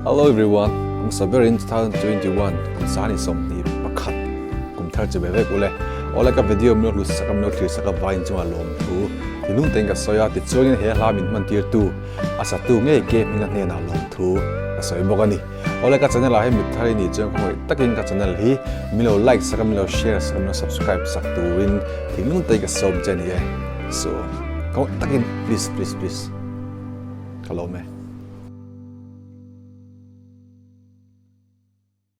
Hello everyone, I'm Sabir in 2021. I'm Sani Somni Pakat. Kum thar che bebek ule. Ola ka video mi lu sakam no thir saka vain chunga lom thu. Tinung teng ka soya ti chuangin he hla min man tir tu. Asa tu nge ke mi ngat ne na lom thu. Asoi bokani. Ola ka channel a he mi thari ni chung khoi takin ka channel hi mi lo like sakam lo share sakam lo subscribe sak tu win. Tinung teng ka som chen ye. So, ko takin please. Hello me.